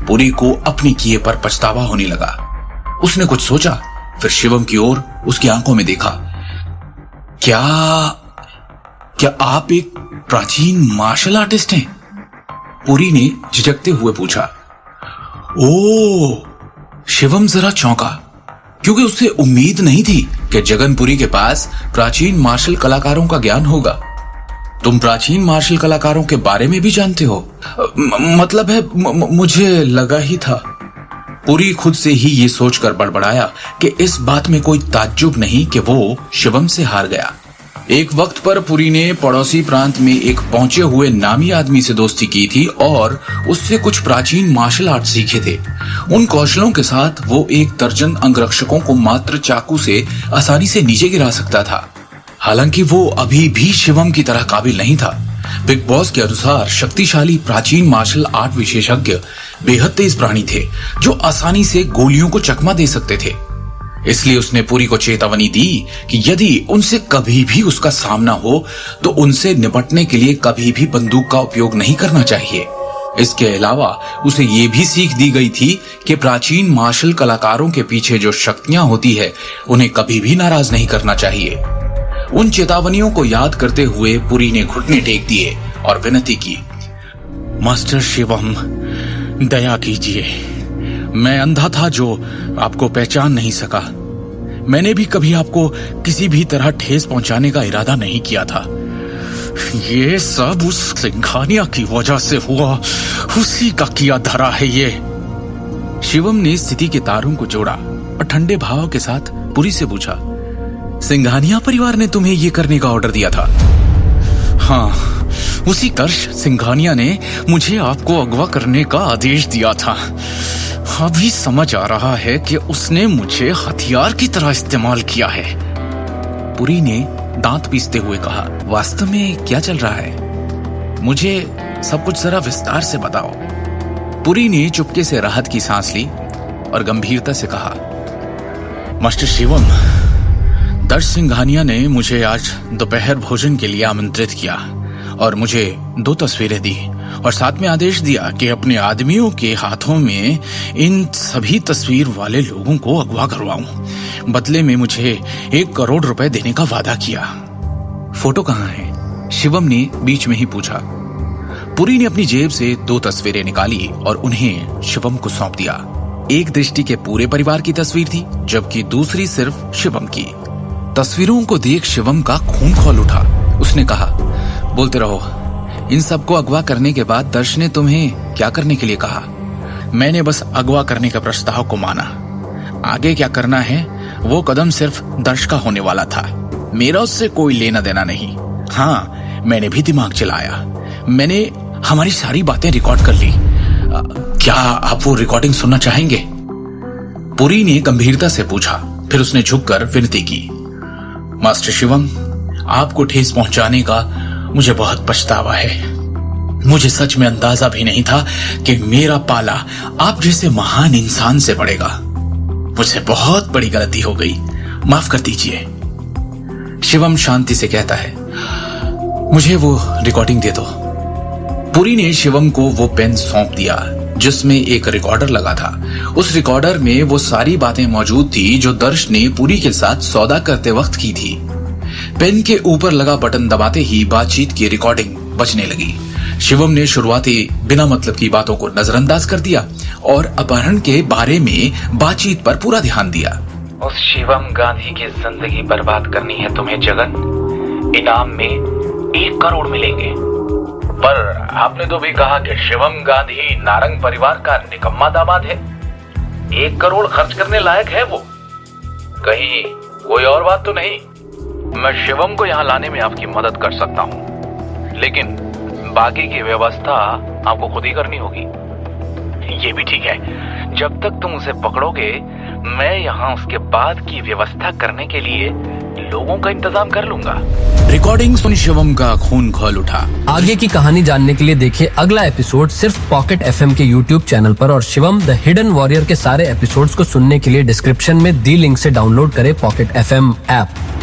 पुरी को अपने किए पर पछतावा होने लगा। उसने कुछ सोचा, फिर शिवम की ओर उसकी आंखों में देखा। क्या आप एक प्राचीन मार्शल आर्टिस्ट हैं? पुरी ने झिझकते हुए पूछा। ओ, शिवम जरा चौंका, क्योंकि उसे उम्मीद नहीं थी कि जगनपुरी के पास प्राचीन मार्शल कलाकारों का ज्ञान होगा। तुम प्राचीन मार्शल कलाकारों के बारे में भी जानते हो? मतलब है, मुझे लगा ही था। पुरी खुद से ही ये सोचकर बड़बड़ाया कि इस बात में कोई ताज्जुब नहीं कि वो शिवम से हार गया। एक वक्त पर पुरी ने पड़ोसी प्रांत में एक पहुंचे हुए नामी आदमी से दोस्ती की थी और उससे कुछ प्राचीन मार्शल आर्ट सीखे थे। उन कौशलों के साथ वो एक दर्जन अंगरक्षकों को मात्र चाकू से आसानी से नीचे गिरा सकता था। हालांकि वो अभी भी शिवम की तरह काबिल नहीं था। बिग बॉस के अनुसार शक्तिशाली प्राचीन मार्शल आर्ट विशेषज्ञ बेहद तेज प्राणी थे जो आसानी से गोलियों को चकमा दे सकते थे। इसलिए उसने पुरी को चेतावनी दी कि यदि उनसे कभी भी उसका सामना हो तो उनसे निपटने के लिए कभी भी बंदूक का उपयोग नहीं करना चाहिए। इसके अलावा उसे ये भी सीख दी गई थी कि प्राचीन मार्शल कलाकारों के पीछे जो शक्तियां होती है उन्हें कभी भी नाराज नहीं करना चाहिए। उन चेतावनियों को याद करते हुए पुरी ने घुटने टेक दिए और विनती की। मास्टर शिवम, दया कीजिए। मैं अंधा था जो आपको पहचान नहीं सका। मैंने भी कभी आपको किसी भी तरह ठेस पहुंचाने का इरादा नहीं किया था। ये सब उस सिंघानिया की वजह से हुआ, उसी का किया धरा है ये। शिवम ने स्थिति के तारों को जोड़ा और ठंडे भाव के साथ पुरी से पूछा, सिंघानिया परिवार ने तुम्हें ये करने का ऑर्डर दिया था? हाँ, उसी दर्श सिंघानिया ने मुझे आपको अगवा करने का आदेश दिया था। अभी समझ आ रहा है कि उसने मुझे हथियार की तरह इस्तेमाल किया है। पुरी ने दांत पीसते हुए कहा। वास्तव में क्या चल रहा है? मुझे सब कुछ जरा विस्तार से बताओ। पुरी ने चुपके से राहत की सांस ली और गंभीरता से कहा, मास्टर शिवम, दर्श सिंघानिया ने मुझे आज दोपहर भोजन के लिए आमंत्रित किया और मुझे 2 तस्वीरें दी और साथ में आदेश दिया कि अपने आदमियों के हाथों में इन सभी तस्वीर वाले लोगों को अगवा करवाऊं। बदले में मुझे 1 करोड़ रुपए देने का वादा किया। फोटो कहाँ है? शिवम ने बीच में ही पूछा। पुरी ने अपनी जेब से 2 तस्वीरें निकाली और उन्हें शिवम को सौंप दिया। एक दृष्टि के पूरे परिवार की तस्वीर थी, जबकि दूसरी सिर्फ शिवम की। तस्वीरों को देख शिवम का खून खौल उठा। उसने कहा, बोलते रहो। इन सबको अगवा करने के बाद दर्श ने तुम्हें क्या करने के लिए कहा? मैंने बस अगवा करने का प्रस्ताव को माना। आगे क्या करना है वो कदम सिर्फ दर्श का होने वाला था। मेरा उससे कोई लेना देना नहीं। हाँ, मैंने भी दिमाग चलाया। मैंने हमारी सारी बातें रिकॉर्ड कर ली। क्या आप वो रिकॉर्डिंग सुनना चाहेंगे? पुरी ने गंभीरता से पूछा। फिर उसने झुककर विनती की, मास्टर शिवम, आपको ठेस पहुंचाने का मुझे बहुत पछतावा है। मुझे सच में अंदाजा भी नहीं था कि मेरा पाला आप जैसे महान इंसान से पड़ेगा। मुझसे बहुत बड़ी गलती हो गई, माफ कर दीजिए। शिवम शांति से कहता है, मुझे वो रिकॉर्डिंग दे दो। पुरी ने शिवम को वो पेन सौंप दिया जिसमें एक रिकॉर्डर लगा था। उस रिकॉर्डर में वो सारी बातें मौजूद थी जो दर्श ने पुरी के साथ सौदा करते वक्त की थी। पेन के ऊपर लगा बटन दबाते ही बातचीत की रिकॉर्डिंग बजने लगी। शिवम ने शुरुआती बिना मतलब की बातों को नजरअंदाज कर दिया और अपहरण के बारे में बातचीत पर पूरा ध्यान दिया। उस शिवम गांधी की जिंदगी बर्बाद करनी है तुम्हें जगन। इनाम में 1 करोड़ मिलेंगे। पर आपने तो भी कहा कि शिवम गांधी नारंग परिवार का निकम्मा दामाद है। 1 करोड़ खर्च करने लायक है वो? कहीं कोई और बात तो नहीं? मैं शिवम को यहाँ लाने में आपकी मदद कर सकता हूँ, लेकिन बाकी की व्यवस्था आपको खुद ही करनी होगी। ये भी ठीक है, जब तक तुम उसे पकड़ोगे मैं यहाँ उसके बाद की व्यवस्था करने के लिए लोगों का इंतजाम कर लूंगा। रिकॉर्डिंग सुन शिवम का खून खौल उठा। आगे की कहानी जानने के लिए देखिए अगला एपिसोड सिर्फ पॉकेट FM के YouTube चैनल पर और शिवम द हिडन वॉरियर के सारे एपिसोड्स को सुनने के लिए डिस्क्रिप्शन में दी लिंक से डाउनलोड करें पॉकेट FM ऐप।